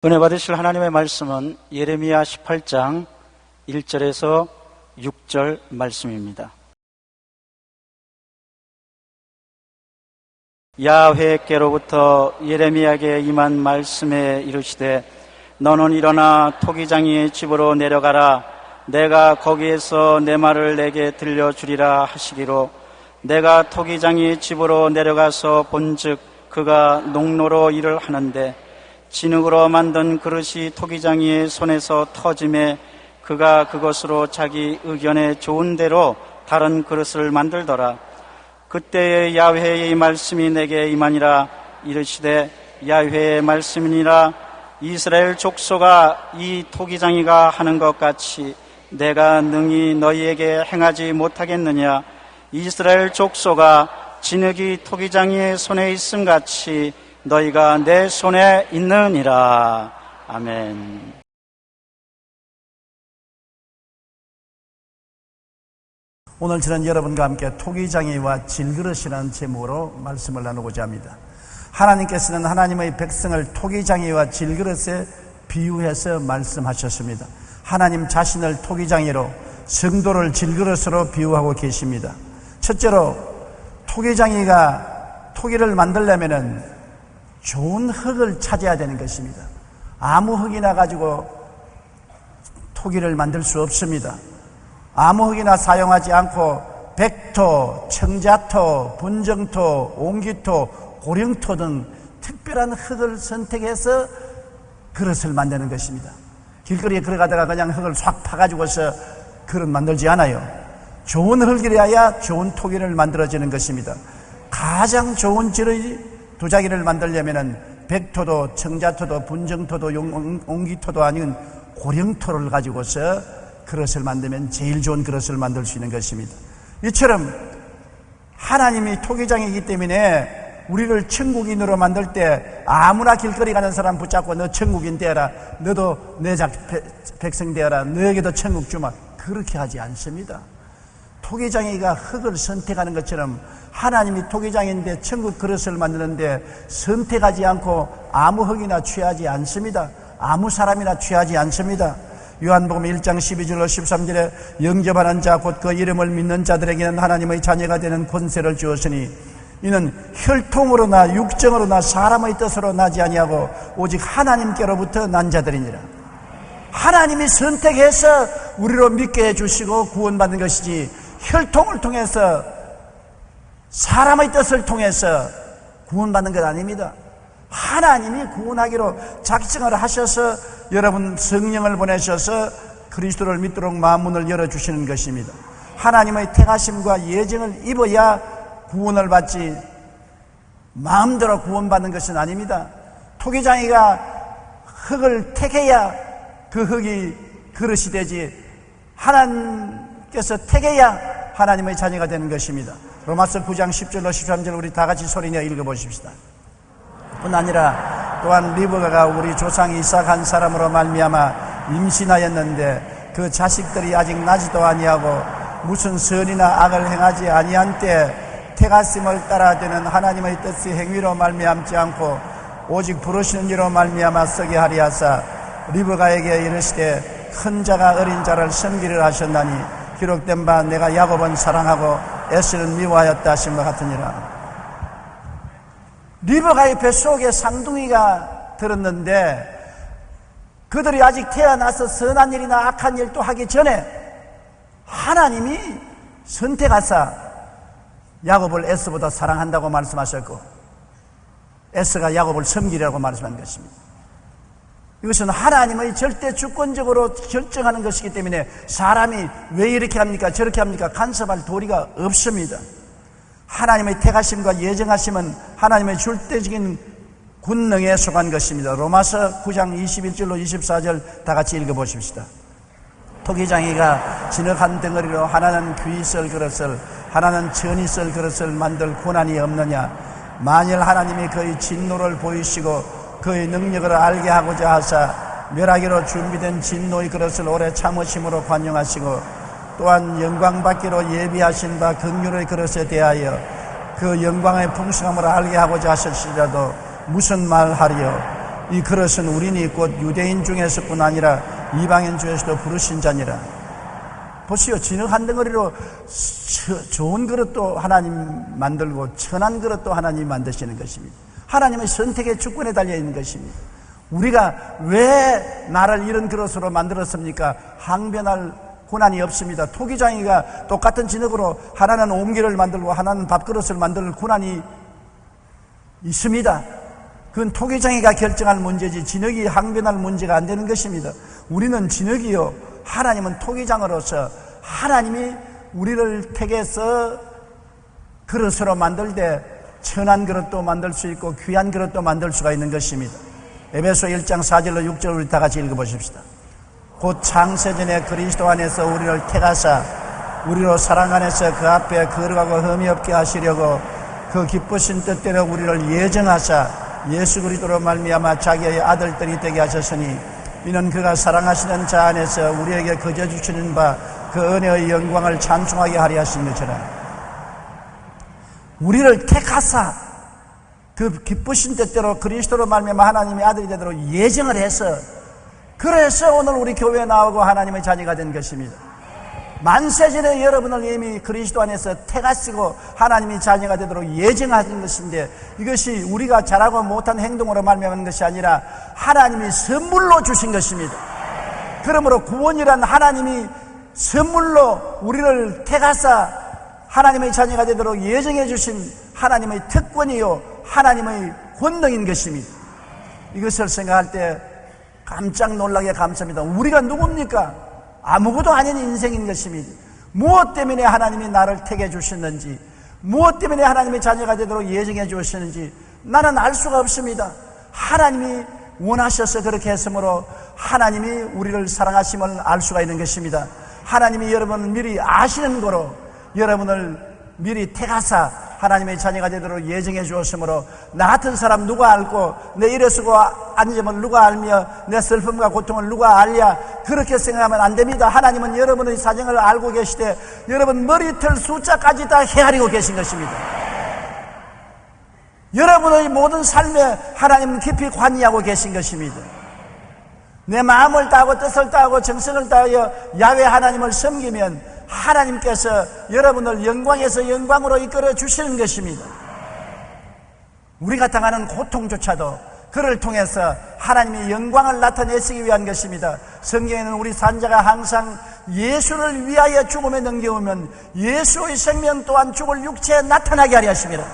은혜 받으실 하나님의 말씀은 예레미야 18장 1절에서 6절 말씀입니다. 야훼께로부터 예레미야에게 임한 말씀에 이르시되 너는 일어나 토기장이의 집으로 내려가라. 내가 거기에서 내 말을 내게 들려주리라 하시기로 내가 토기장이의 집으로 내려가서 본즉 그가 농로로 일을 하는데 진흙으로 만든 그릇이 토기장이의 손에서 터짐에 그가 그것으로 자기 의견에 좋은 대로 다른 그릇을 만들더라. 그때의 야훼의 말씀이 내게 임하니라. 이르시되 야훼의 말씀이니라. 이스라엘 족속아, 이 토기장이가 하는 것 같이 내가 능히 너희에게 행하지 못하겠느냐. 이스라엘 족속아, 진흙이 토기장이의 손에 있음 같이 너희가 내 손에 있느니라. 아멘. 오늘 저는 여러분과 함께 토기장이와 질그릇이라는 제목으로 말씀을 나누고자 합니다. 하나님께서는 하나님의 백성을 토기장이와 질그릇에 비유해서 말씀하셨습니다. 하나님 자신을 토기장이로, 성도를 질그릇으로 비유하고 계십니다. 첫째로 토기장이가 토기를 만들려면 좋은 흙을 찾아야 되는 것입니다. 아무 흙이나 가지고 토기를 만들 수 없습니다. 아무 흙이나 사용하지 않고 백토, 청자토, 분정토, 옹기토, 고령토 등 특별한 흙을 선택해서 그릇을 만드는 것입니다. 길거리에 걸어가다가 그냥 흙을 싹 파가지고서 그릇 만들지 않아요. 좋은 흙이라야 좋은 토기를 만들어지는 것입니다. 가장 좋은 질의 도자기를 만들려면 백토도, 청자토도, 분정토도, 옹기토도 아닌 고령토를 가지고서 그릇을 만들면 제일 좋은 그릇을 만들 수 있는 것입니다. 이처럼 하나님이 토기장이기 때문에 우리를 천국인으로 만들 때 아무나 길거리 가는 사람 붙잡고 너 천국인 되어라, 너도 내 백성 되어라, 너에게도 천국 주마, 그렇게 하지 않습니다. 토기장이가 흙을 선택하는 것처럼 하나님이 토기장인데 천국 그릇을 만드는데 선택하지 않고 아무 흙이나 취하지 않습니다. 아무 사람이나 취하지 않습니다. 요한복음 1장 12절로 13절에 영접하는 자 곧 그 이름을 믿는 자들에게는 하나님의 자녀가 되는 권세를 주었으니 이는 혈통으로나 육정으로나 사람의 뜻으로 나지 아니하고 오직 하나님께로부터 난 자들이니라. 하나님이 선택해서 우리로 믿게 해주시고 구원받는 것이지 혈통을 통해서 사람의 뜻을 통해서 구원받는 것 아닙니다. 하나님이 구원하기로 작정을 하셔서 여러분 성령을 보내셔서 그리스도를 믿도록 마음문을 열어주시는 것입니다. 하나님의 택하심과 예정을 입어야 구원을 받지 마음대로 구원받는 것은 아닙니다. 토기장이가 흙을 택해야 그 흙이 그릇이 되지 하나님께서 택해야 하나님의 자녀가 되는 것입니다. 로마서 9장 10절로 13절 우리 다 같이 소리내어 읽어보십시다. 뿐 아니라 또한 리브가가 우리 조상 이삭 한 사람으로 말미암아 임신하였는데 그 자식들이 아직 나지도 아니하고 무슨 선이나 악을 행하지 아니한 때 택하심을 따라 되는 하나님의 뜻의 행위로 말미암지 않고 오직 부르시는 이로 말미암아 쓰게 하리 하사 리브가에게 이르시되 큰 자가 어린 자를 섬기려 하셨나니 기록된 바 내가 야곱은 사랑하고 에스는 미워하였다 하신 것 같으니라. 리브가의 뱃속에 쌍둥이가 들었는데 그들이 아직 태어나서 선한 일이나 악한 일도 하기 전에 하나님이 선택하사 야곱을 에스보다 사랑한다고 말씀하셨고 에스가 야곱을 섬기려고 말씀한 것입니다. 이것은 하나님의 절대 주권적으로 결정하는 것이기 때문에 사람이 왜 이렇게 합니까 저렇게 합니까 간섭할 도리가 없습니다. 하나님의 택하심과 예정하심은 하나님의 절대적인 권능에 속한 것입니다. 로마서 9장 21절로 24절 다 같이 읽어보십시다. 토기장이가 진흙 한 덩어리로 하나는 귀 쓸 그릇을 하나는 천이 쓸 그릇을 만들 고난이 없느냐. 만일 하나님이 그의 진노를 보이시고 그의 능력을 알게 하고자 하사 멸하기로 준비된 진노의 그릇을 오래 참으심으로 관용하시고 또한 영광받기로 예비하신 바 긍휼의 그릇에 대하여 그 영광의 풍성함을 알게 하고자 하셨으리라도 무슨 말 하리요. 이 그릇은 우리니 곧 유대인 중에서뿐 아니라 이방인 중에서도 부르신 자니라. 보시오, 진흙 한 덩어리로 좋은 그릇도 하나님 만들고 천한 그릇도 하나님 만드시는 것입니다. 하나님의 선택의 주권에 달려있는 것입니다. 우리가 왜 나를 이런 그릇으로 만들었습니까? 항변할 고난이 없습니다. 토기장이가 똑같은 진흙으로 하나는 옹기를 만들고 하나는 밥그릇을 만들 고난이 있습니다. 그건 토기장이가 결정할 문제지 진흙이 항변할 문제가 안 되는 것입니다. 우리는 진흙이요, 하나님은 토기장으로서 하나님이 우리를 택해서 그릇으로 만들 때 천한 그릇도 만들 수 있고 귀한 그릇도 만들 수가 있는 것입니다. 에베소 1장 4절로 6절 우리 다 같이 읽어보십시다. 곧 창세전에 그리스도 안에서 우리를 택하사 우리로 사랑 안에서 그 앞에 거룩하고 흠이 없게 하시려고 그 기쁘신 뜻대로 우리를 예정하사 예수 그리스도로 말미암아 자기의 아들들이 되게 하셨으니 이는 그가 사랑하시는 자 안에서 우리에게 거저 주시는 바 그 은혜의 영광을 찬송하게 하려 하신 것처럼 우리를 택하사 그 기쁘신 뜻대로 그리스도로 말미암아 하나님의 아들이 되도록 예정을 해서, 그래서 오늘 우리 교회에 나오고 하나님의 자녀가 된 것입니다. 만세전에 여러분을 이미 그리스도 안에서 택하시고 하나님의 자녀가 되도록 예정하신 것인데, 이것이 우리가 잘하고 못한 행동으로 말미암은 것이 아니라 하나님이 선물로 주신 것입니다. 그러므로 구원이란 하나님이 선물로 우리를 택하사 하나님의 자녀가 되도록 예정해 주신 하나님의 특권이요 하나님의 권능인 것입니다. 이것을 생각할 때 깜짝 놀라게 감사합니다. 우리가 누굽니까? 아무것도 아닌 인생인 것입니다. 무엇 때문에 하나님이 나를 택해 주셨는지, 무엇 때문에 하나님의 자녀가 되도록 예정해 주셨는지 나는 알 수가 없습니다. 하나님이 원하셔서 그렇게 했으므로 하나님이 우리를 사랑하심을 알 수가 있는 것입니다. 하나님이 여러분을 미리 아시는 거로 여러분을 미리 택하사 하나님의 자녀가 되도록 예정해 주었으므로 나 같은 사람 누가 알고 내 일에 쓰고 앉으면 누가 알며 내 슬픔과 고통을 누가 알랴, 그렇게 생각하면 안 됩니다. 하나님은 여러분의 사정을 알고 계시되 여러분 머리털 숫자까지 다 헤아리고 계신 것입니다. 여러분의 모든 삶에 하나님은 깊이 관여하고 계신 것입니다. 내 마음을 다하고 뜻을 다하고 정성을 다하여 야훼 하나님을 섬기면 하나님께서 여러분을 영광에서 영광으로 이끌어 주시는 것입니다. 우리가 당하는 고통조차도 그를 통해서 하나님의 영광을 나타내시기 위한 것입니다. 성경에는 우리 산자가 항상 예수를 위하여 죽음에 넘겨오면 예수의 생명 또한 죽을 육체에 나타나게 하려 하십니다.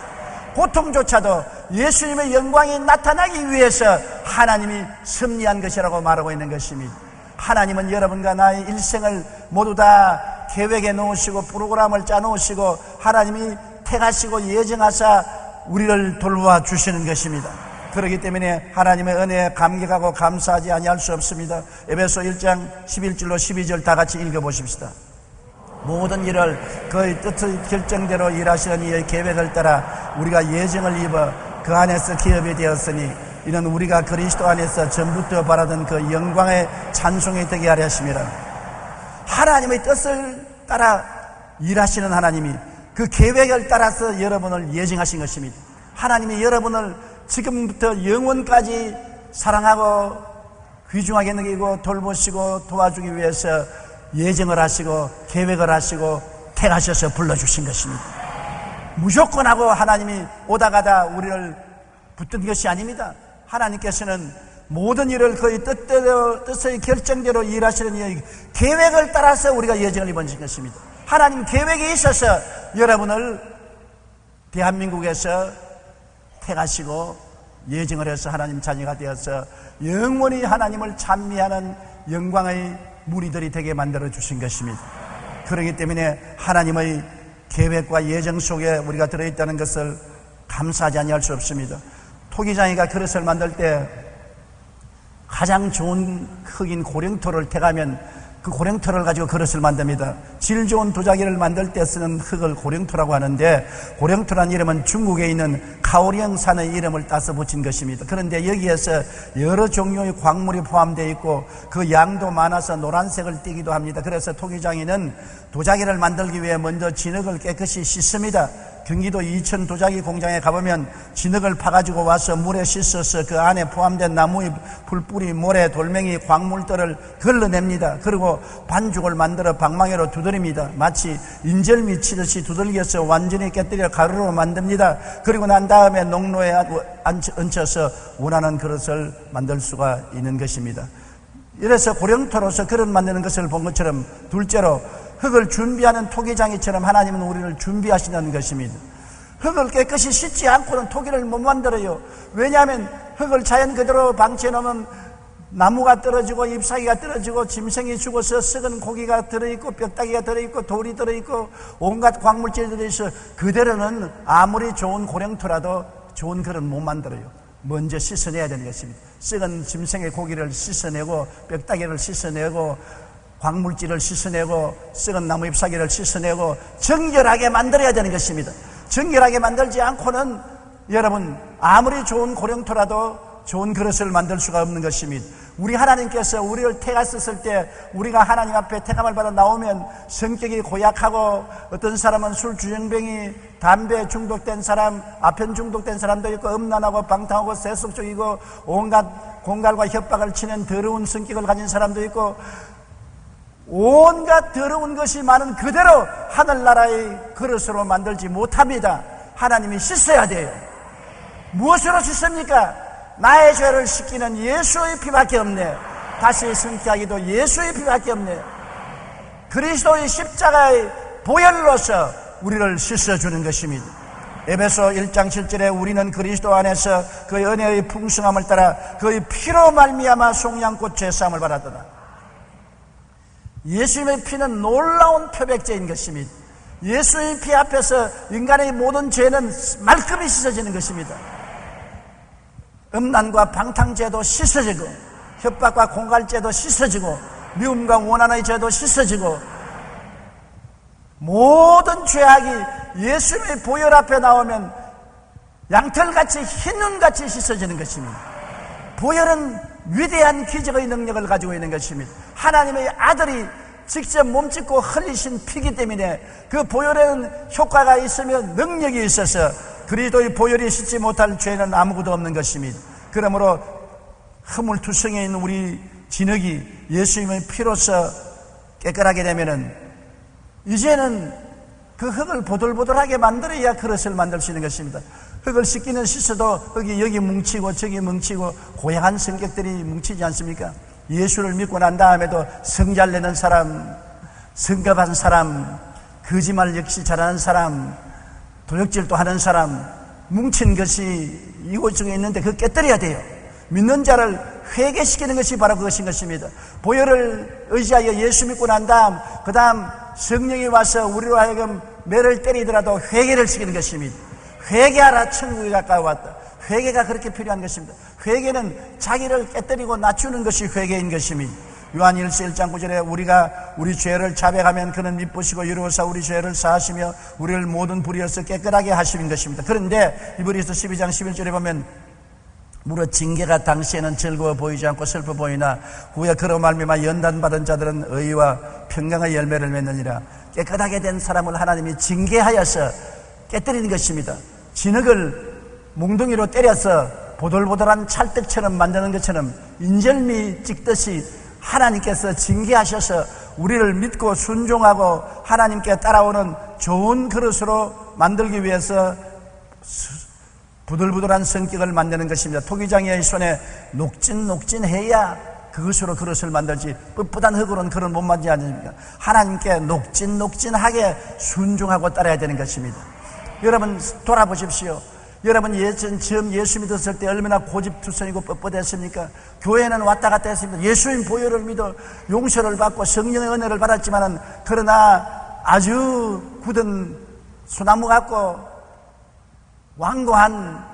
고통조차도 예수님의 영광이 나타나기 위해서 하나님이 섭리한 것이라고 말하고 있는 것입니다. 하나님은 여러분과 나의 일생을 모두 다 계획에 놓으시고 프로그램을 짜놓으시고 하나님이 택하시고 예정하사 우리를 돌봐 주시는 것입니다. 그렇기 때문에 하나님의 은혜에 감격하고 감사하지 아니할 수 없습니다. 에베소 1장 11절로 12절 다 같이 읽어보십시다. 모든 일을 그의 뜻의 결정대로 일하시는 이의 계획을 따라 우리가 예정을 입어 그 안에서 기업이 되었으니 이는 우리가 그리스도 안에서 전부터 바라던 그 영광의 찬송이 되게 하려 하심이라. 하나님의 뜻을 따라 일하시는 하나님이 그 계획을 따라서 여러분을 예정하신 것입니다. 하나님이 여러분을 지금부터 영원까지 사랑하고 귀중하게 여기고 돌보시고 도와주기 위해서 예정을 하시고 계획을 하시고 택하셔서 불러주신 것입니다. 무조건 하고 하나님이 오다가다 우리를 붙든 것이 아닙니다. 하나님께서는 모든 일을 그의 뜻대로, 뜻의 결정대로 일하시는 이 계획을 따라서 우리가 예정을 입은 것입니다. 하나님 계획이 있어서 여러분을 대한민국에서 택하시고 예정을 해서 하나님 자녀가 되어서 영원히 하나님을 찬미하는 영광의 무리들이 되게 만들어 주신 것입니다. 그렇기 때문에 하나님의 계획과 예정 속에 우리가 들어있다는 것을 감사하지 아니할 수 없습니다. 토기장이가 그릇을 만들 때 가장 좋은 흙인 고령토를 택하면 그 고령토를 가지고 그릇을 만듭니다. 질 좋은 도자기를 만들 때 쓰는 흙을 고령토라고 하는데, 고령토라는 이름은 중국에 있는 카오리앙 산의 이름을 따서 붙인 것입니다. 그런데 여기에서 여러 종류의 광물이 포함되어 있고 그 양도 많아서 노란색을 띠기도 합니다. 그래서 토기장이는 도자기를 만들기 위해 먼저 진흙을 깨끗이 씻습니다. 경기도 이천 도자기 공장에 가보면 진흙을 파가지고 와서 물에 씻어서 그 안에 포함된 나무의 풀뿌리, 모래, 돌멩이, 광물들을 걸러냅니다. 그리고 반죽을 만들어 방망이로 두드립니다. 마치 인절미 치듯이 두들겨서 완전히 깨뜨려 가루로 만듭니다. 그리고 난 다음에 농로에 얹혀서 원하는 그릇을 만들 수가 있는 것입니다. 이래서 고령토로서 그릇 만드는 것을 본 것처럼, 둘째로 흙을 준비하는 토기장이처럼 하나님은 우리를 준비하신다는 것입니다. 흙을 깨끗이 씻지 않고는 토기를 못 만들어요. 왜냐하면 흙을 자연 그대로 방치해 놓으면 나무가 떨어지고 잎사귀가 떨어지고 짐승이 죽어서 썩은 고기가 들어있고 뼈다귀가 들어있고 돌이 들어있고 온갖 광물질이 들어있어 그대로는 아무리 좋은 고령토라도 좋은 그릇 못 만들어요. 먼저 씻어내야 되는 것입니다. 썩은 짐승의 고기를 씻어내고 뼈다귀를 씻어내고 광물질을 씻어내고 썩은 나무 잎사귀를 씻어내고 정결하게 만들어야 되는 것입니다. 정결하게 만들지 않고는 여러분 아무리 좋은 고령토라도 좋은 그릇을 만들 수가 없는 것입니다. 우리 하나님께서 우리를 택하셨을 때 우리가 하나님 앞에 택함을 받아 나오면 성격이 고약하고 어떤 사람은 술 주정뱅이, 담배 중독된 사람, 아편 중독된 사람도 있고 음란하고 방탕하고 세속적이고 온갖 공갈과 협박을 치는 더러운 성격을 가진 사람도 있고 온갖 더러운 것이 많은 그대로 하늘나라의 그릇으로 만들지 못합니다. 하나님이 씻어야 돼요. 무엇으로 씻습니까? 나의 죄를 씻기는 예수의 피밖에 없네. 다시 성취하기도 예수의 피밖에 없네. 그리스도의 십자가의 보혈로서 우리를 씻어주는 것입니다. 에베소 1장 7절에 우리는 그리스도 안에서 그의 은혜의 풍성함을 따라 그의 피로 말미암아 속량꽃 죄사함을 받았더라. 예수님의 피는 놀라운 표백제인 것입니다. 예수의 피 앞에서 인간의 모든 죄는 말끔히 씻어지는 것입니다. 음란과 방탕죄도 씻어지고 협박과 공갈죄도 씻어지고 미움과 원한의 죄도 씻어지고 모든 죄악이 예수님의 보혈 앞에 나오면 양털같이 흰눈같이 씻어지는 것입니다. 보혈은 위대한 기적의 능력을 가지고 있는 것입니다. 하나님의 아들이 직접 몸짓고 흘리신 피기 때문에 그 보혈에는 효과가 있으며 능력이 있어서 그리스도의 보혈이 씻지 못할 죄는 아무것도 없는 것입니다. 그러므로 허물투성에 있는 우리 진흙이 예수님의 피로서 깨끗하게 되면은 이제는 그 흙을 보들보들하게 만들어야 그릇을 만들 수 있는 것입니다. 흙을 씻기는 씻어도 흙이 여기 뭉치고 저기 뭉치고 고약한 성격들이 뭉치지 않습니까? 예수를 믿고 난 다음에도 성잘 내는 사람, 성급한 사람, 거짓말 역시 잘하는 사람, 도적질도 하는 사람, 뭉친 것이 이곳저곳에 있는데 그거 깨뜨려야 돼요. 믿는 자를 회개시키는 것이 바로 그것인 것입니다. 보혈을 의지하여 예수 믿고 난 다음 그 다음 성령이 와서 우리로 하여금 매를 때리더라도 회개를 시키는 것입니다. 회개하라, 천국이 가까이 왔다. 회개가 그렇게 필요한 것입니다. 회개는 자기를 깨뜨리고 낮추는 것이 회개인 것입니다. 요한 1서 1장 9절에 우리가 우리 죄를 자백하면 그는 미쁘시고 이루어서 우리 죄를 사하시며 우리를 모든 불의에서 깨끗하게 하시는 것입니다. 그런데 이브리서 12장 11절에 보면 무릇 징계가 당시에는 즐거워 보이지 않고 슬퍼 보이나 후에 그로 말미암아 연단받은 자들은 의와 평강의 열매를 맺느니라. 깨끗하게 된 사람을 하나님이 징계하여서 깨뜨리는 것입니다. 진흙을 몽둥이로 때려서 보들보들한 찰떡처럼 만드는 것처럼 인절미 찍듯이 하나님께서 징계하셔서 우리를 믿고 순종하고 하나님께 따라오는 좋은 그릇으로 만들기 위해서 부들부들한 성격을 만드는 것입니다. 토기장의 손에 녹진녹진해야 그것으로 그릇을 만들지 뻣뻣한 흙으로는 그릇 못 만들지 않습니까? 하나님께 녹진녹진하게 순종하고 따라야 되는 것입니다. 여러분 돌아보십시오. 여러분 처음 예수 믿었을 때 얼마나 고집투성이고 뻣뻣했습니까? 교회는 왔다 갔다 했습니다. 예수님 보혈을 믿어 용서를 받고 성령의 은혜를 받았지만은 그러나 아주 굳은 소나무 같고 완고한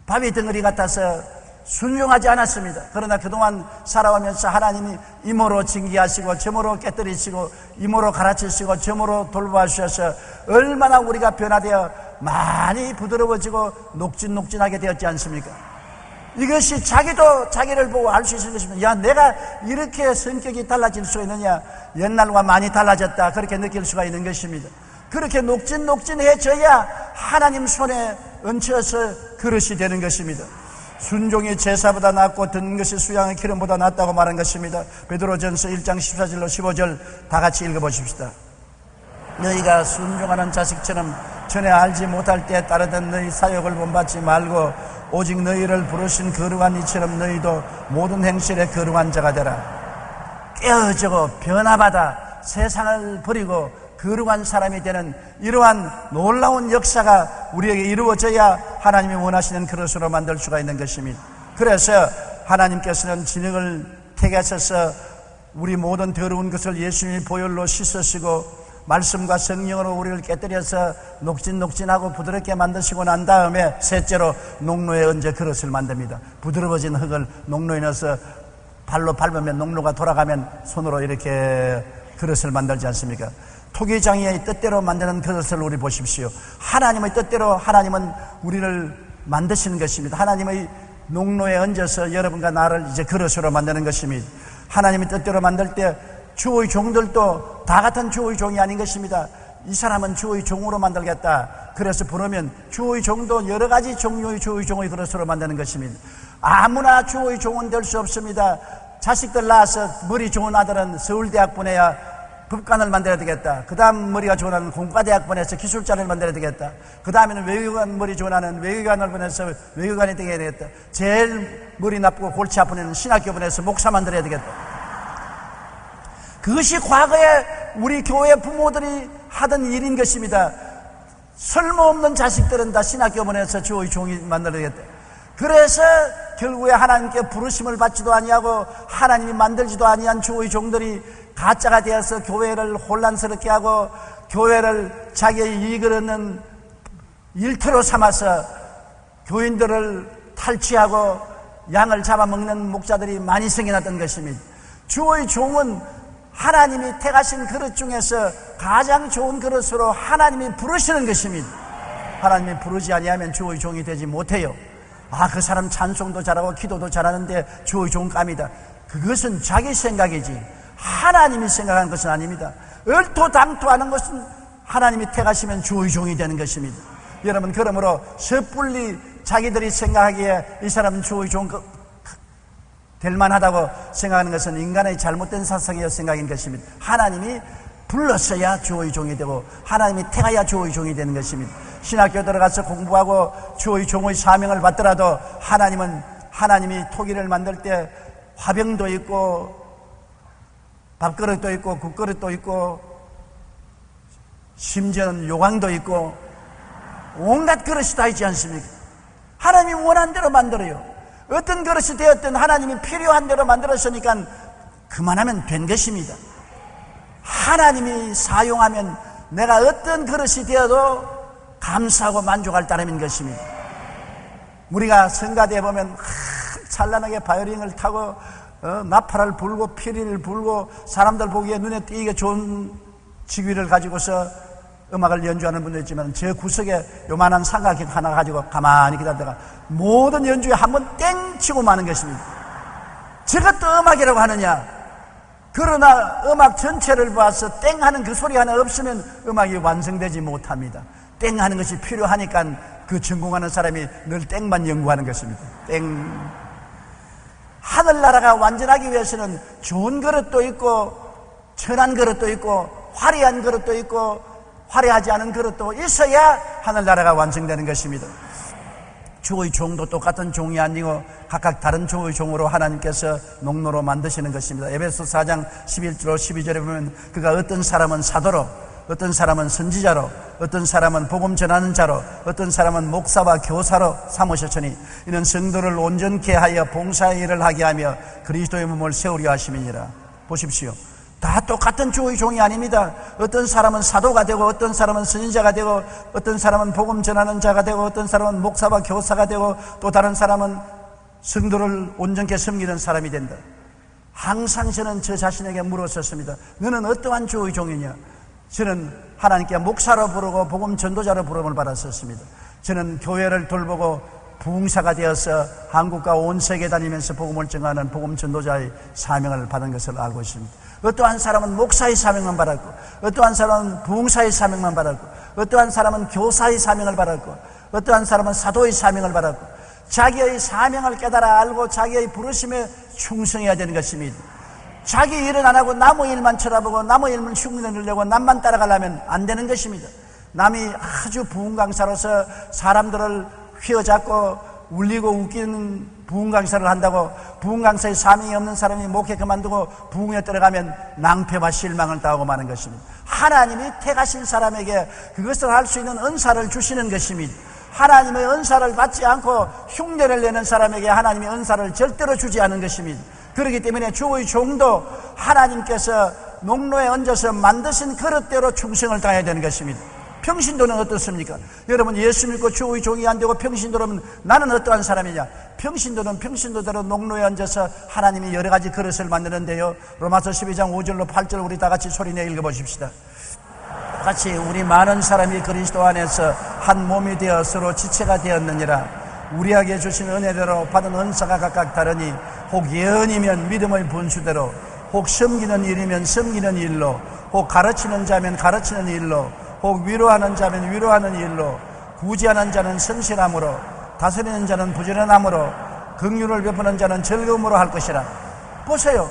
바위 덩어리 같아서 순종하지 않았습니다. 그러나 그동안 살아오면서 하나님이 이모로 징계하시고 저모로 깨뜨리시고 이모로 가르치시고 저모로 돌봐주셔서 얼마나 우리가 변화되어 많이 부드러워지고 녹진녹진하게 되었지 않습니까? 이것이 자기도 자기를 보고 알 수 있는 것입니다. 야, 내가 이렇게 성격이 달라질 수 있느냐? 옛날과 많이 달라졌다, 그렇게 느낄 수가 있는 것입니다. 그렇게 녹진녹진해져야 하나님 손에 얹혀서 그릇이 되는 것입니다. 순종이 제사보다 낫고 듣는 것이 수양의 기름보다 낫다고 말한 것입니다. 베드로전서 1장 14절로 15절 다 같이 읽어보십시다. 너희가 순종하는 자식처럼 전에 알지 못할 때 따르던 너희 사역을 본받지 말고 오직 너희를 부르신 거룩한 이처럼 너희도 모든 행실에 거룩한 자가 되라. 깨어지고 변화받아 세상을 버리고 거룩한 사람이 되는 이러한 놀라운 역사가 우리에게 이루어져야 하나님이 원하시는 그릇으로 만들 수가 있는 것입니다. 그래서 하나님께서는 진흙을 택 하셔서 우리 모든 더러운 것을 예수님이 보혈로 씻으시고 말씀과 성령으로 우리를 깨뜨려서 녹진녹진하고 부드럽게 만드시고 난 다음에 셋째로 농로에 얹어 그릇을 만듭니다. 부드러워진 흙을 농로에 넣어서 발로 밟으면 농로가 돌아가면 손으로 이렇게 그릇을 만들지 않습니까? 토기장이의 뜻대로 만드는 그릇을 우리 보십시오. 하나님의 뜻대로 하나님은 우리를 만드시는 것입니다. 하나님의 농로에 얹어서 여러분과 나를 이제 그릇으로 만드는 것입니다. 하나님의 뜻대로 만들 때 주의 종들도 다 같은 주의 종이 아닌 것입니다. 이 사람은 주의 종으로 만들겠다. 그래서 부르면 주의 종도 여러 가지 종류의 주의 종의 그릇으로 만드는 것입니다. 아무나 주의 종은 될 수 없습니다. 자식들 낳아서 머리 좋은 아들은 서울대학 보내야 법관을 만들어야 되겠다. 그 다음 머리가 좋은 아는 공과대학 보내서 기술자를 만들어야 되겠다. 그 다음에는 외교관 머리 좋은 아는 외교관을 보내서 외교관이 되어야 되겠다. 제일 머리 나쁘고 골치 아픈 애는 신학교 보내서 목사 만들어야 되겠다. 그것이 과거에 우리 교회 부모들이 하던 일인 것입니다. 쓸모없는 자식들은 다 신학교 보내서 주의 종이 만들어야겠다. 그래서 결국에 하나님께 부르심을 받지도 아니하고 하나님이 만들지도 아니한 주의 종들이 가짜가 되어서 교회를 혼란스럽게 하고 교회를 자기의 이익을 얻는 일터로 삼아서 교인들을 탈취하고 양을 잡아먹는 목자들이 많이 생겨났던 것입니다. 주의 종은 하나님이 택하신 그릇 중에서 가장 좋은 그릇으로 하나님이 부르시는 것입니다. 하나님이 부르지 아니하면 주의 종이 되지 못해요. 그 사람 찬송도 잘하고 기도도 잘하는데 주의 종감이다. 그것은 자기 생각이지 하나님이 생각하는 것은 아닙니다. 얼토당토하는 것은 하나님이 택하시면 주의 종이 되는 것입니다. 여러분, 그러므로 섣불리 자기들이 생각하기에 이 사람은 주의 종 될 만하다고 생각하는 것은 인간의 잘못된 사상이여 생각인 것입니다. 하나님이 불렀어야 주의 종이 되고 하나님이 택하여 주의 종이 되는 것입니다. 신학교 들어가서 공부하고 주의 종의 사명을 받더라도 하나님이 토기를 만들 때 화병도 있고 밥그릇도 있고 국그릇도 있고 심지어는 요강도 있고 온갖 그릇이 다 있지 않습니까? 하나님이 원한 대로 만들어요. 어떤 그릇이 되었든 하나님이 필요한 대로 만들었으니까 그만하면 된 것입니다. 하나님이 사용하면 내가 어떤 그릇이 되어도 감사하고 만족할 따름인 것입니다. 우리가 성가대에 보면 찬란하게 바이올린을 타고 나팔을 불고 피리를 불고 사람들 보기에 눈에 띄게 좋은 직위를 가지고서 음악을 연주하는 분도 있지만 제 구석에 요만한 삼각형 하나 가지고 가만히 기다리다가 모든 연주에 한번 땡 치고 마는 것입니다. 저것도 음악이라고 하느냐? 그러나 음악 전체를 봐서 땡 하는 그 소리 하나 없으면 음악이 완성되지 못합니다. 땡 하는 것이 필요하니까 그 전공하는 사람이 늘 땡만 연구하는 것입니다. 땡. 하늘나라가 완전하기 위해서는 좋은 그릇도 있고 천한 그릇도 있고 화려한 그릇도 있고 화려하지 않은 그릇도 있어야 하늘나라가 완성되는 것입니다. 주의 종도 똑같은 종이 아니고 각각 다른 주의 종으로 하나님께서 농로로 만드시는 것입니다. 에베소 4장 11절 12절에 보면 그가 어떤 사람은 사도로, 어떤 사람은 선지자로, 어떤 사람은 복음 전하는 자로, 어떤 사람은 목사와 교사로 삼으셨으니 이는 성도를 온전케 하여 봉사의 일을 하게 하며 그리스도의 몸을 세우려 하심이니라. 보십시오. 다 똑같은 주의 종이 아닙니다. 어떤 사람은 사도가 되고 어떤 사람은 선지자가 되고 어떤 사람은 복음 전하는 자가 되고 어떤 사람은 목사와 교사가 되고 또 다른 사람은 성도를 온전케 섬기는 사람이 된다. 항상 저는 저 자신에게 물었었습니다. 너는 어떠한 주의 종이냐? 저는 하나님께 목사로 부르고 복음 전도자로 부름을 받았었습니다. 저는 교회를 돌보고 부흥사가 되어서 한국과 온 세계 다니면서 복음을 전하는 복음 전도자의 사명을 받은 것을 알고 있습니다. 어떠한 사람은 목사의 사명만 받았고, 어떠한 사람은 부흥사의 사명만 받았고, 어떠한 사람은 교사의 사명을 받았고, 어떠한 사람은 사도의 사명을 받았고, 자기의 사명을 깨달아 알고 자기의 부르심에 충성해야 되는 것입니다. 자기 일은 안 하고 남의 일만 쳐다보고 남의 일만 흉내를 내고 남만 따라가려면 안 되는 것입니다. 남이 아주 부흥 강사로서 사람들을 휘어잡고 울리고 웃기는 부흥 강사를 한다고 부흥 강사의 사명이 없는 사람이 목회 그만두고 부흥에 들어가면 낭패와 실망을 당하고 마는 것입니다. 하나님이 택하신 사람에게 그것을 할 수 있는 은사를 주시는 것입니다. 하나님의 은사를 받지 않고 흉내를 내는 사람에게 하나님의 은사를 절대로 주지 않은 것입니다. 그렇기 때문에 주의 종도 하나님께서 농로에 얹어서 만드신 그릇대로 충성을 다해야 되는 것입니다. 평신도는 어떻습니까? 여러분, 예수 믿고 주의 종이 안 되고 평신도라면 나는 어떠한 사람이냐? 평신도는 평신도대로 농로에 얹어서 하나님이 여러 가지 그릇을 만드는데요, 로마서 12장 5절로 8절 우리 다 같이 소리내 읽어보십시다. 같이 우리 많은 사람이 그리스도 안에서 한 몸이 되어 서로 지체가 되었느니라. 우리에게 주신 은혜대로 받은 은사가 각각 다르니 혹 예언이면 믿음의 분수대로, 혹 섬기는 일이면 섬기는 일로, 혹 가르치는 자면 가르치는 일로, 혹 위로하는 자면 위로하는 일로, 구제하는 자는 성실함으로, 다스리는 자는 부지런함으로, 긍휼을 베푸는 자는 즐거움으로 할 것이라. 보세요,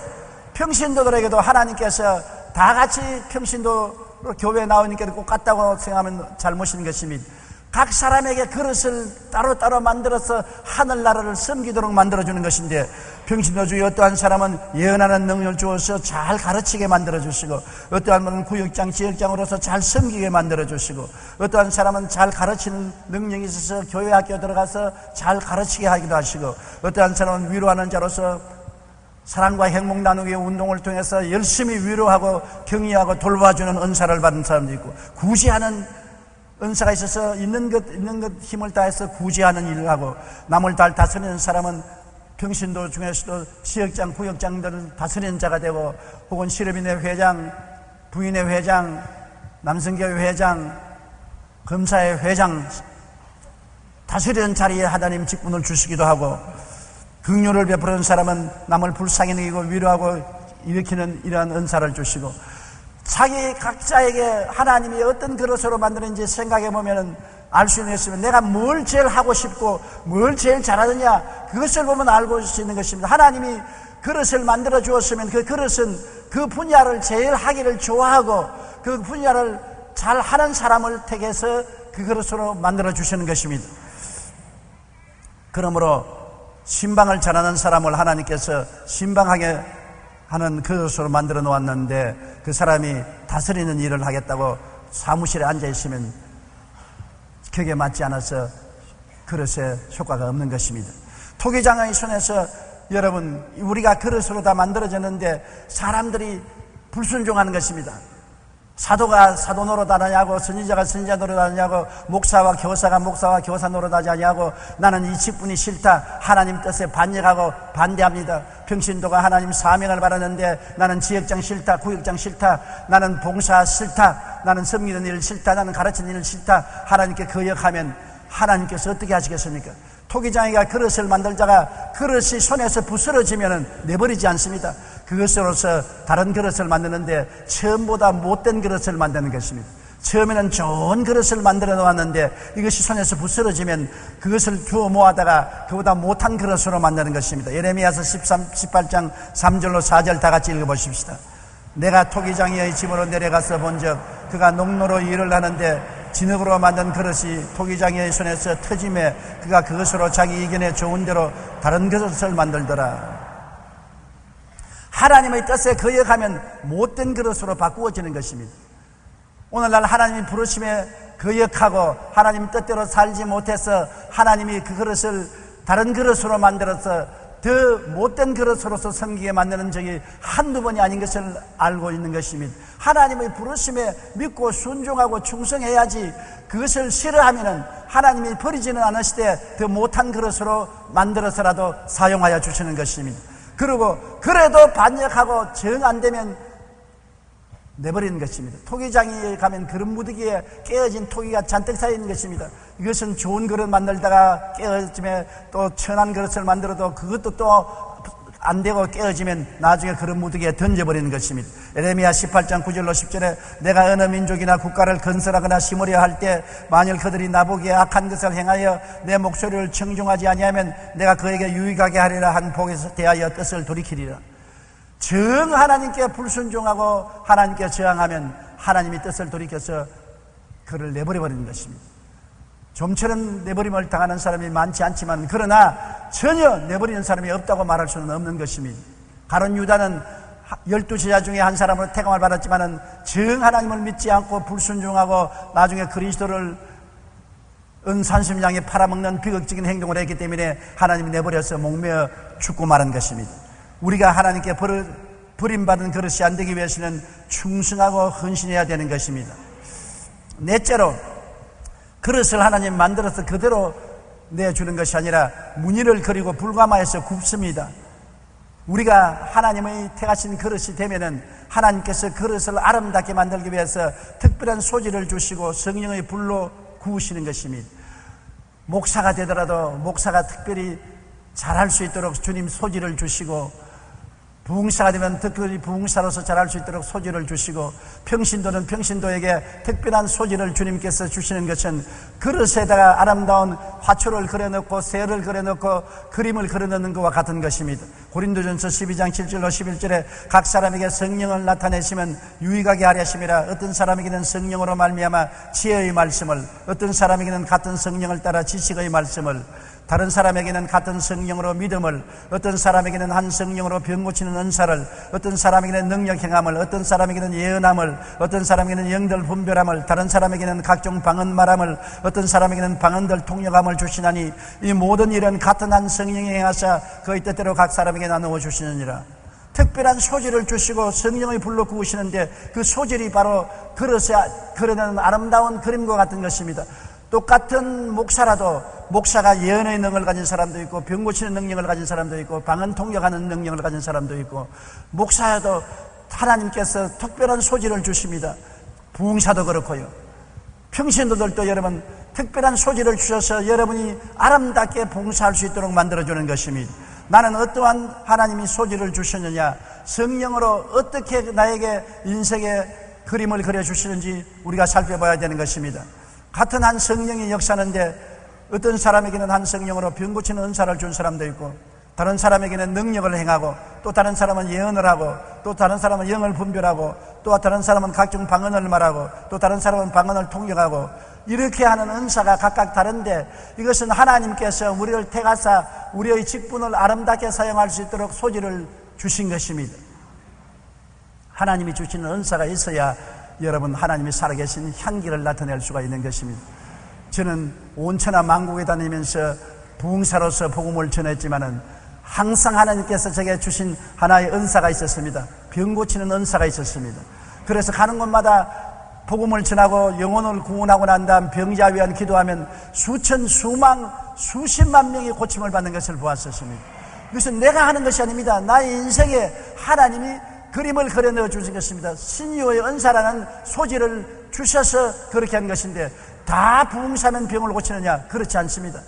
평신도들에게도 하나님께서 다 같이 평신도 교회에 나오니까 꼭 같다고 생각하면 잘못인 것입니다. 각 사람에게 그릇을 따로따로 만들어서 하늘나라를 섬기도록 만들어주는 것인데, 평신도 중에 어떠한 사람은 예언하는 능력을 주어서 잘 가르치게 만들어주시고, 어떠한 분은 구역장, 지역장으로서 잘 섬기게 만들어주시고, 어떠한 사람은 잘 가르치는 능력이 있어서 교회 학교 들어가서 잘 가르치게 하기도 하시고, 어떠한 사람은 위로하는 자로서 사랑과 행복 나누기 운동을 통해서 열심히 위로하고 격려하고 돌봐주는 은사를 받은 사람도 있고, 구제하는 은사가 있어서 있는 것 힘을 다해서 구제하는 일을 하고, 남을 잘 다스리는 사람은 평신도 중에서도 지역장, 구역장들을 다스리는 자가 되고, 혹은 실업인회 회장, 부인회 회장, 남성교회 회장, 검사회 회장, 다스리는 자리에 하나님 직분을 주시기도 하고, 긍휼을 베푸는 사람은 남을 불쌍히 여기고 위로하고 일으키는 이러한 은사를 주시고, 자기 각자에게 하나님이 어떤 그릇으로 만드는지 생각해 보면 알 수 있는 것이면, 내가 뭘 제일 하고 싶고 뭘 제일 잘하느냐, 그것을 보면 알고 수 있는 것입니다. 하나님이 그릇을 만들어 주었으면 그 그릇은 그 분야를 제일 하기를 좋아하고 그 분야를 잘 하는 사람을 택해서 그 그릇으로 만들어 주시는 것입니다. 그러므로 신방을 잘하는 사람을 하나님께서 신방하게 하는 그릇으로 만들어 놓았는데, 그 사람이 다스리는 일을 하겠다고 사무실에 앉아 있으면 격에 맞지 않아서 그릇에 효과가 없는 것입니다. 토기장의 손에서 여러분, 우리가 그릇으로 다 만들어졌는데 사람들이 불순종하는 것입니다. 사도가 사도 노릇하느냐고, 선지자가 선지자 노릇하느냐고, 목사와 교사 노릇하지 아니하고, 나는 이 직분이 싫다, 하나님 뜻에 반역하고 반대합니다. 평신도가 하나님 사명을 받았는데 나는 지역장 싫다, 구역장 싫다, 나는 봉사 싫다, 나는 섬기는 일 싫다, 나는 가르치는 일 싫다, 하나님께 거역하면 하나님께서 어떻게 하시겠습니까? 토기장이가 그릇을 만들다가 그릇이 손에서 부스러지면 내버리지 않습니다. 그것으로서 다른 그릇을 만드는데 처음보다 못된 그릇을 만드는 것입니다. 처음에는 좋은 그릇을 만들어 놓았는데 이것이 손에서 부스러지면 그것을 주워 모아다가 그보다 못한 그릇으로 만드는 것입니다. 예레미야서 18장 3절로 4절 다 같이 읽어보십시다. 내가 토기장이의 집으로 내려가서 본즉 그가 농로로 일을 하는데 진흙으로 만든 그릇이 토기장이의 손에서 터짐에 그가 그것으로 자기 이견에 좋은 대로 다른 그릇을 만들더라. 하나님의 뜻에 거역하면 못된 그릇으로 바꾸어지는 것입니다. 오늘날 하나님이 부르심에 거역하고 하나님 뜻대로 살지 못해서 하나님이 그 그릇을 다른 그릇으로 만들어서 더 못된 그릇으로서 섬기게 만드는 적이 한두 번이 아닌 것을 알고 있는 것입니다. 하나님의 부르심에 믿고 순종하고 충성해야지, 그것을 싫어하면 하나님이 버리지는 않으시되 더 못한 그릇으로 만들어서라도 사용하여 주시는 것입니다. 그리고 그래도 반역하고 정 안 되면 내버리는 것입니다. 토기장에 가면 그릇 무더기에 깨어진 토기가 잔뜩 쌓여 있는 것입니다. 이것은 좋은 그릇 만들다가 깨어짐에 또 천한 그릇을 만들어도 그것도 또 안 되고 깨어지면 나중에 그런 무더기에 던져버리는 것입니다. 에레미야 18장 9절로 10절에 내가 어느 민족이나 국가를 건설하거나 심으려 할 때 만일 그들이 나보기에 악한 것을 행하여 내 목소리를 청중하지 아니하면 내가 그에게 유익하게 하리라 한 복에서 대하여 뜻을 돌이키리라. 정 하나님께 불순종하고 하나님께 저항하면 하나님이 뜻을 돌이켜서 그를 내버려버리는 것입니다. 좀처럼 내버림을 당하는 사람이 많지 않지만 그러나 전혀 내버리는 사람이 없다고 말할 수는 없는 것입니다. 가룟 유다는 12제자 중에 한 사람으로 택함을 받았지만 정 하나님을 믿지 않고 불순종하고 나중에 그리스도를 은산심장에 팔아먹는 비극적인 행동을 했기 때문에 하나님이 내버려서 목매어 죽고 말한 것입니다. 우리가 하나님께 버림받은 그릇이 안 되기 위해서는 충성하고 헌신해야 되는 것입니다. 넷째로 그릇을 하나님 만들어서 그대로 내주는 것이 아니라 무늬를 그리고 불가마에서 굽습니다. 우리가 하나님의 택하신 그릇이 되면은 하나님께서 그릇을 아름답게 만들기 위해서 특별한 소질을 주시고 성령의 불로 구우시는 것입니다. 목사가 되더라도 목사가 특별히 잘할 수 있도록 주님 소질을 주시고, 부흥사가 되면 특별히 부흥사로서 잘할 수 있도록 소질을 주시고, 평신도는 평신도에게 특별한 소질을 주님께서 주시는 것은 그릇에다가 아름다운 화초를 그려넣고 새를 그려넣고 그림을 그려넣는 것과 같은 것입니다. 고린도전서 12장 7절로 11절에 각 사람에게 성령을 나타내시면 유익하게 하려 하심이라. 어떤 사람에게는 성령으로 말미암아 지혜의 말씀을, 어떤 사람에게는 같은 성령을 따라 지식의 말씀을, 다른 사람에게는 같은 성령으로 믿음을, 어떤 사람에게는 한 성령으로 병 고치는 은사를, 어떤 사람에게는 능력 행함을, 어떤 사람에게는 예언함을, 어떤 사람에게는 영들 분별함을, 다른 사람에게는 각종 방언 말함을, 어떤 사람에게는 방언들 통역함을 주시나니 이 모든 일은 같은 한 성령이 행하사 그의 뜻대로 각 사람에게 나누어 주시느니라. 특별한 소질을 주시고 성령의 불로 구우시는데 그 소질이 바로 그릇에 그려내는 아름다운 그림과 같은 것입니다. 똑같은 목사라도 목사가 예언의 능력을 가진 사람도 있고 병 고치는 능력을 가진 사람도 있고 방언 통역하는 능력을 가진 사람도 있고, 목사여도 하나님께서 특별한 소질을 주십니다. 부흥사도 그렇고요. 평신도들도 여러분 특별한 소질을 주셔서 여러분이 아름답게 봉사할 수 있도록 만들어주는 것입니다. 나는 어떠한 하나님이 소질을 주셨느냐, 성령으로 어떻게 나에게 인생의 그림을 그려주시는지 우리가 살펴봐야 되는 것입니다. 같은 한 성령이 역사하는데 어떤 사람에게는 한 성령으로 병 고치는 은사를 준 사람도 있고, 다른 사람에게는 능력을 행하고, 또 다른 사람은 예언을 하고, 또 다른 사람은 영을 분별하고, 또 다른 사람은 각종 방언을 말하고, 또 다른 사람은 방언을 통역하고, 이렇게 하는 은사가 각각 다른데 이것은 하나님께서 우리를 택하사 우리의 직분을 아름답게 사용할 수 있도록 소질을 주신 것입니다. 하나님이 주시는 은사가 있어야 여러분 하나님이 살아계신 향기를 나타낼 수가 있는 것입니다. 저는 온천하 만국에 다니면서 부흥사로서 복음을 전했지만은 항상 하나님께서 제게 주신 하나의 은사가 있었습니다. 병 고치는 은사가 있었습니다. 그래서 가는 곳마다 복음을 전하고 영혼을 구원하고 난 다음 병자 위한 기도하면 수천, 수만, 수십만 명이 고침을 받는 것을 보았었습니다. 그것은 내가 하는 것이 아닙니다. 나의 인생에 하나님이 그림을 그려 넣어 주신 것입니다. 신유의 은사라는 소질을 주셔서 그렇게 한 것인데, 다 부흥사면 병을 고치느냐? 그렇지 않습니다.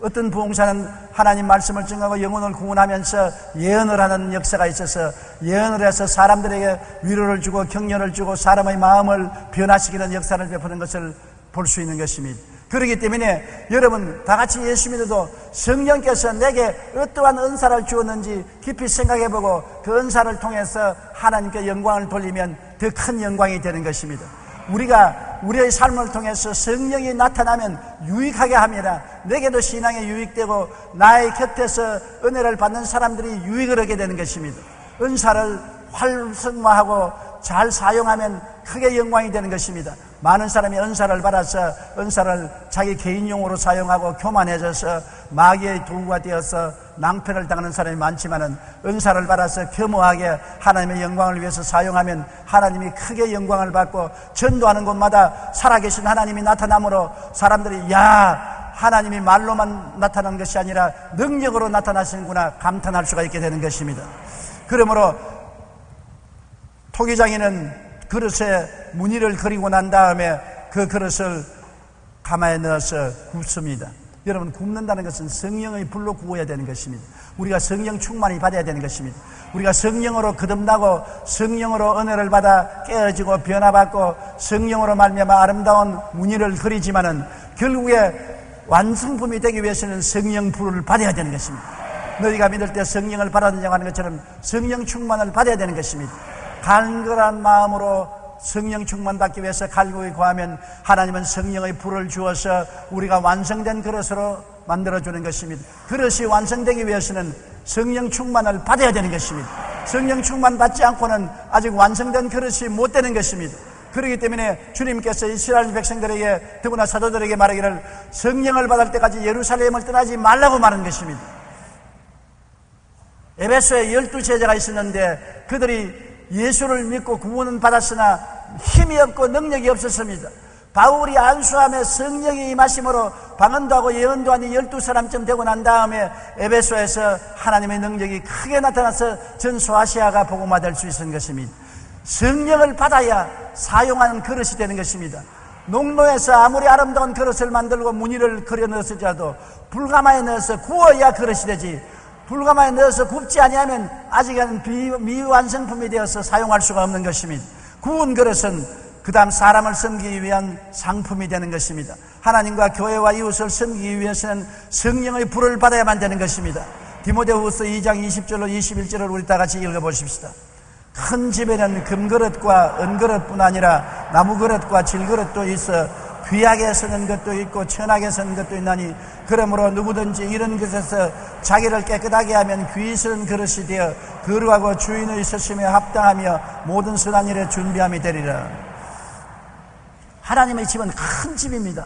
어떤 부흥사는 하나님 말씀을 증하고 영혼을 구원하면서 예언을 하는 역사가 있어서 예언을 해서 사람들에게 위로를 주고 격려를 주고 사람의 마음을 변화시키는 역사를 베푸는 것을 볼 수 있는 것입니다. 그렇기 때문에 여러분 다 같이 예수 믿어도 성령께서 내게 어떠한 은사를 주었는지 깊이 생각해보고 그 은사를 통해서 하나님께 영광을 돌리면 더 큰 영광이 되는 것입니다. 우리가 우리의 삶을 통해서 성령이 나타나면 유익하게 합니다. 내게도 신앙에 유익되고 나의 곁에서 은혜를 받는 사람들이 유익을 하게 되는 것입니다. 은사를 활성화하고 잘 사용하면 크게 영광이 되는 것입니다. 많은 사람이 은사를 받아서 은사를 자기 개인용으로 사용하고 교만해져서 마귀의 도구가 되어서 낭패를 당하는 사람이 많지만은 은사를 받아서 겸허하게 하나님의 영광을 위해서 사용하면 하나님이 크게 영광을 받고, 전도하는 곳마다 살아계신 하나님이 나타남으로 사람들이 야, 하나님이 말로만 나타난 것이 아니라 능력으로 나타나시는구나 감탄할 수가 있게 되는 것입니다. 그러므로 토기장이는 그릇에 무늬를 그리고 난 다음에 그 그릇을 가마에 넣어서 굽습니다. 여러분, 굽는다는 것은 성령의 불로 구워야 되는 것입니다. 우리가 성령 충만히 받아야 되는 것입니다. 우리가 성령으로 거듭나고 성령으로 은혜를 받아 깨어지고 변화받고 성령으로 말미암아 아름다운 무늬를 그리지만은 결국에 완성품이 되기 위해서는 성령 불을 받아야 되는 것입니다. 너희가 믿을 때 성령을 받았느냐고 하는 것처럼 성령 충만을 받아야 되는 것입니다. 간절한 마음으로 성령 충만 받기 위해서 갈구에 구하면 하나님은 성령의 불을 주어서 우리가 완성된 그릇으로 만들어주는 것입니다. 그릇이 완성되기 위해서는 성령 충만을 받아야 되는 것입니다. 성령 충만 받지 않고는 아직 완성된 그릇이 못 되는 것입니다. 그렇기 때문에 주님께서 이스라엘 백성들에게, 더구나 사도들에게 말하기를 성령을 받을 때까지 예루살렘을 떠나지 말라고 말한 것입니다. 에베소에 12제자가 있었는데 그들이 예수를 믿고 구원은 받았으나 힘이 없고 능력이 없었습니다. 바울이 안수함에 성령이 임하심으로 방언도 하고 예언도 하니 12사람쯤 되고 난 다음에 에베소에서 하나님의 능력이 크게 나타나서 전 소아시아가 복음화될 수 있는 것입니다. 성령을 받아야 사용하는 그릇이 되는 것입니다. 농로에서 아무리 아름다운 그릇을 만들고 무늬를 그려 넣었을지라도 불가마에 넣어서 구워야 그릇이 되지, 불가마에 넣어서 굽지 아니하면 아직은 미완성품이 되어서 사용할 수가 없는 것입니다. 구운 그릇은 그 다음 사람을 섬기기 위한 상품이 되는 것입니다. 하나님과 교회와 이웃을 섬기기 위해서는 성령의 불을 받아야만 되는 것입니다. 디모데후서 2장 20절로 21절을 우리 다 같이 읽어보십시다. 큰 집에는 금그릇과 은그릇뿐 아니라 나무그릇과 질그릇도 있어 귀하게 쓰는 것도 있고 천하게 쓰는 것도 있나니 그러므로 누구든지 이런 것에서 자기를 깨끗하게 하면 귀히 쓰는 그릇이 되어 거룩하고 주인의 서심에 합당하며 모든 선한 일에 준비함이 되리라. 하나님의 집은 큰 집입니다.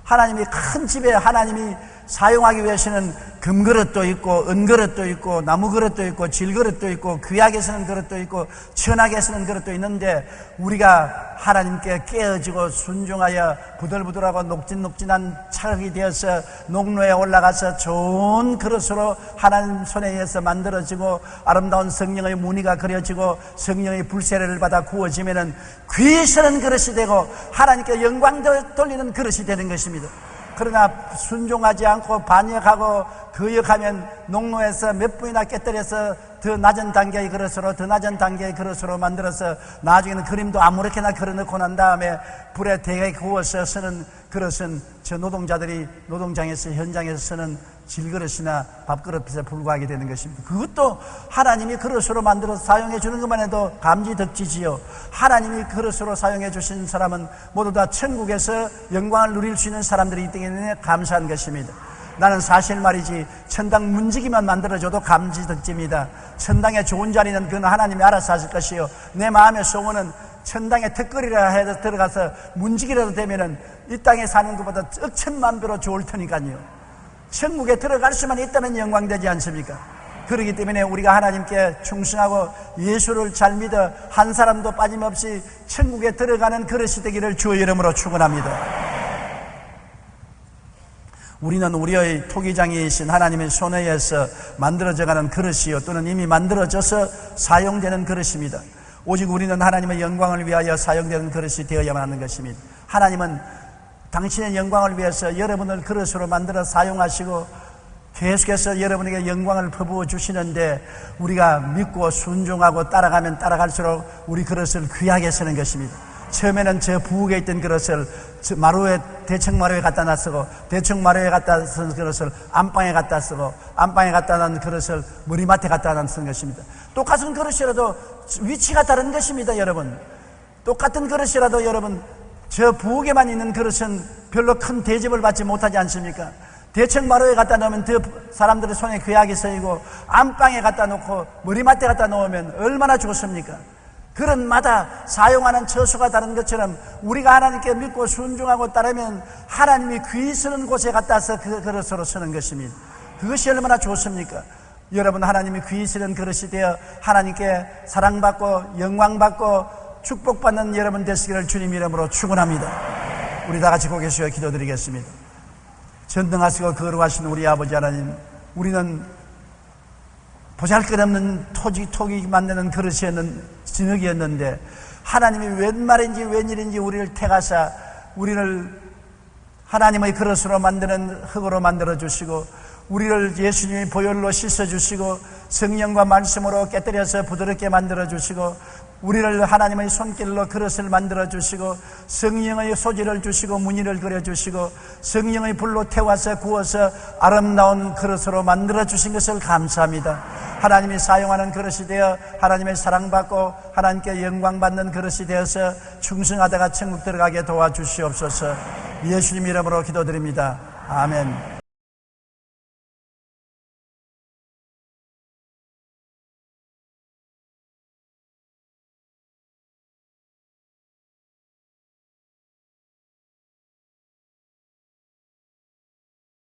하나님이 큰 집에 하나님이 사용하기 위해서는 금그릇도 있고 은그릇도 있고 나무그릇도 있고 질그릇도 있고 귀하게 쓰는 그릇도 있고 천하게 쓰는 그릇도 있는데 우리가 하나님께 깨어지고 순종하여 부들부들하고 녹진녹진한 찰흙이 되어서 농로에 올라가서 좋은 그릇으로 하나님 손에 의해서 만들어지고 아름다운 성령의 무늬가 그려지고 성령의 불세례를 받아 구워지면은 귀히 쓰는 그릇이 되고 하나님께 영광 돌리는 그릇이 되는 것입니다. 그러나 순종하지 않고 반역하고 거역하면 농로에서 몇 분이나 깨뜨려서 더 낮은 단계의 그릇으로 더 낮은 단계의 그릇으로 만들어서 나중에는 그림도 아무렇게나 걸어놓고 난 다음에 불에 대게 구워서 쓰는 그릇은 저 노동자들이 노동장에서 현장에서 쓰는 질그릇이나 밥그릇에 불과하게 되는 것입니다. 그것도 하나님이 그릇으로 만들어서 사용해 주는 것만 해도 감지덕지지요. 하나님이 그릇으로 사용해 주신 사람은 모두 다 천국에서 영광을 누릴 수 있는 사람들이기 때문에 감사한 것입니다. 나는 사실 말이지 천당 문지기만 만들어줘도 감지덕지입니다. 천당의 좋은 자리는 그건 하나님이 알아서 하실 것이요, 내 마음의 소원은 천당의 턱걸이라 해서 들어가서 문지기라도 되면은 이 땅에 사는 것보다 억천만 배로 좋을 테니까요. 천국에 들어갈 수만 있다면 영광되지 않습니까? 그렇기 때문에 우리가 하나님께 충성하고 예수를 잘 믿어 한 사람도 빠짐없이 천국에 들어가는 그릇이 되기를 주의 이름으로 축원합니다. 우리는 우리의 토기장이신 하나님의 손에 의해서 만들어져가는 그릇이요, 또는 이미 만들어져서 사용되는 그릇입니다. 오직 우리는 하나님의 영광을 위하여 사용되는 그릇이 되어야만 하는 것입니다. 하나님은 당신의 영광을 위해서 여러분을 그릇으로 만들어 사용하시고 계속해서 여러분에게 영광을 퍼부어 주시는데 우리가 믿고 순종하고 따라가면 따라갈수록 우리 그릇을 귀하게 쓰는 것입니다. 처음에는 저 부엌에 있던 그릇을 대청마루에 갖다 놨고 대청마루에 갖다 쓴 그릇을 안방에 갖다 쓰고 안방에 갖다 놓은 그릇을 머리맡에 갖다 놓은 것입니다. 똑같은 그릇이라도 위치가 다른 것입니다. 여러분, 똑같은 그릇이라도 여러분, 저 부엌에만 있는 그릇은 별로 큰 대접을 받지 못하지 않습니까? 대청마루에 갖다 놓으면 더 사람들의 손에 귀하게 쓰이고 안방에 갖다 놓고 머리맡에 갖다 놓으면 얼마나 좋습니까? 그릇마다 사용하는 처수가 다른 것처럼 우리가 하나님께 믿고 순종하고 따르면 하나님이 귀히 쓰는 곳에 갖다서 그 그릇으로 쓰는 것입니다. 그것이 얼마나 좋습니까? 여러분, 하나님이 귀히 쓰는 그릇이 되어 하나님께 사랑받고 영광받고 축복받는 여러분 되시기를 주님 이름으로 축원합니다. 우리 다 같이 고개 숙여 기도드리겠습니다. 전능하시고 거룩하신 우리 아버지 하나님, 우리는 보잘것없는 토기 만드는 진흙이었는데 하나님이 웬 말인지 웬일인지 우리를 택하사 우리를 하나님의 그릇으로 만드는 흙으로 만들어 주시고, 우리를 예수님이 보혈로 씻어 주시고 성령과 말씀으로 깨뜨려서 부드럽게 만들어 주시고, 우리를 하나님의 손길로 그릇을 만들어 주시고, 성령의 소지를 주시고 무늬를 그려 주시고 성령의 불로 태워서 구워서 아름다운 그릇으로 만들어 주신 것을 감사합니다. 하나님이 사용하는 그릇이 되어 하나님의 사랑받고 하나님께 영광받는 그릇이 되어서 충성하다가 천국 들어가게 도와주시옵소서. 예수님 이름으로 기도드립니다. 아멘.